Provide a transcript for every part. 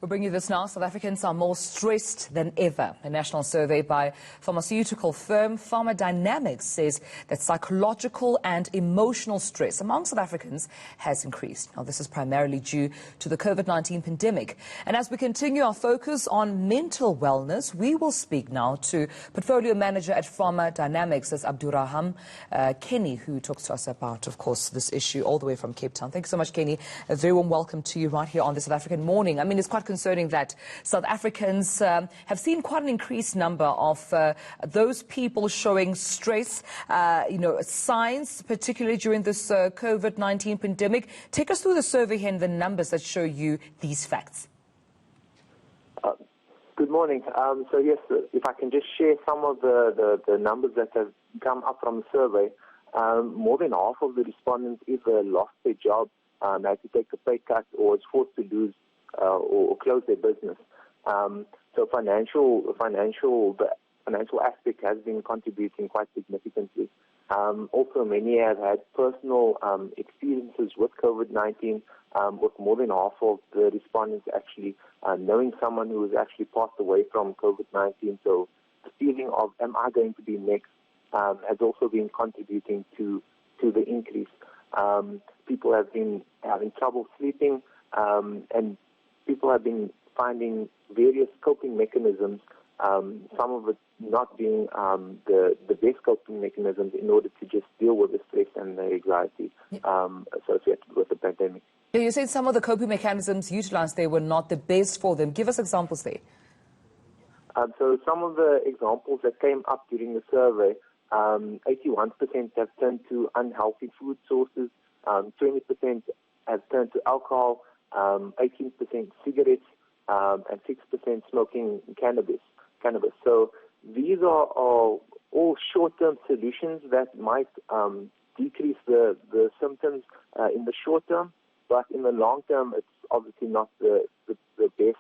We'll bring you this now. South Africans are more stressed than ever. A national survey by pharmaceutical firm Pharma Dynamics says that psychological and emotional stress among South Africans has increased. Now, this is primarily due to the COVID-19 pandemic. And as we continue our focus on mental wellness, we will speak now to portfolio manager at Pharma Dynamics, that's Abdurahman Kenny, who talks to us about, of course, this issue all the way from Cape Town. Thank you so much, Kenny. A very warm welcome to you right here on the South African Morning. I mean, it's quite concerning that South Africans have seen quite an increased number of those people showing stress, signs, particularly during this COVID-19 pandemic. Take us through the survey and the numbers that show you these facts. Good morning. So yes, if I can just share some of the numbers that have come up from the survey, more than half of the respondents either lost their job, had to take a pay cut, or was forced to lose or close their business. So the financial aspect has been contributing quite significantly. Also, many have had personal experiences with COVID-19, with more than half of the respondents actually knowing someone who has actually passed away from COVID-19. So the feeling of, am I going to be next, has also been contributing to the increase. People have been having trouble sleeping, and people have been finding various coping mechanisms, some of it not being the best coping mechanisms in order to just deal with the stress and the anxiety associated with the pandemic. You said some of the coping mechanisms utilized there were not the best for them. Give us examples there. So some of the examples that came up during the survey, 81% have turned to unhealthy food sources, 20% have turned to alcohol, 18% cigarettes, and 6% smoking cannabis. So these are all short-term solutions that might decrease the symptoms in the short term, but in the long term, it's obviously not the best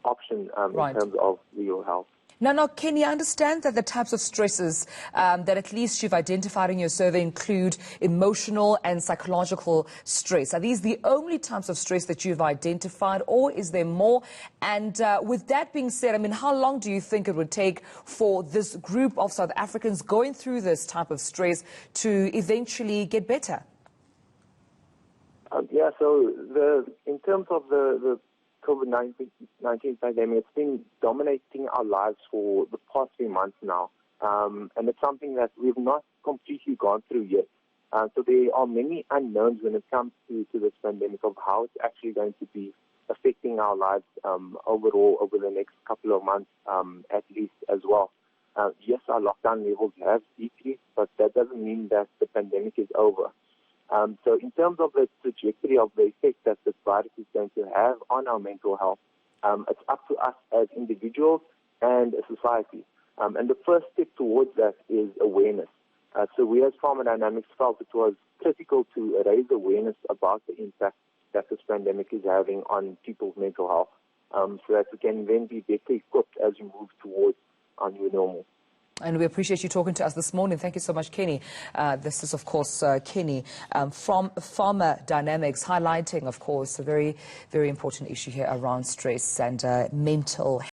option right. in terms of your health. Now, Kenny, I understand that the types of stresses that at least you've identified in your survey include emotional and psychological stress. Are these the only types of stress that you've identified, or is there more? And with that being said, I mean, how long do you think it would take for this group of South Africans going through this type of stress to eventually get better? So in terms of the COVID-19 pandemic, it's been dominating our lives for the past few months now, and it's something that we've not completely gone through yet. So there are many unknowns when it comes to this pandemic of how it's actually going to be affecting our lives overall over the next couple of months, at least as well. Yes, our lockdown levels have decreased, but that doesn't mean that the pandemic is over. So in terms of the trajectory of the effect that this virus is going to have on our mental health, it's up to us as individuals and a society. And the first step towards that is awareness. So we as Pharma Dynamics felt it was critical to raise awareness about the impact that this pandemic is having on people's mental health, so that we can then be better equipped as we move towards our new normal. And we appreciate you talking to us this morning. Thank you so much, Kenny. This is, of course, Kenny from Pharma Dynamics, highlighting, of course, a very, very important issue here around stress and mental health.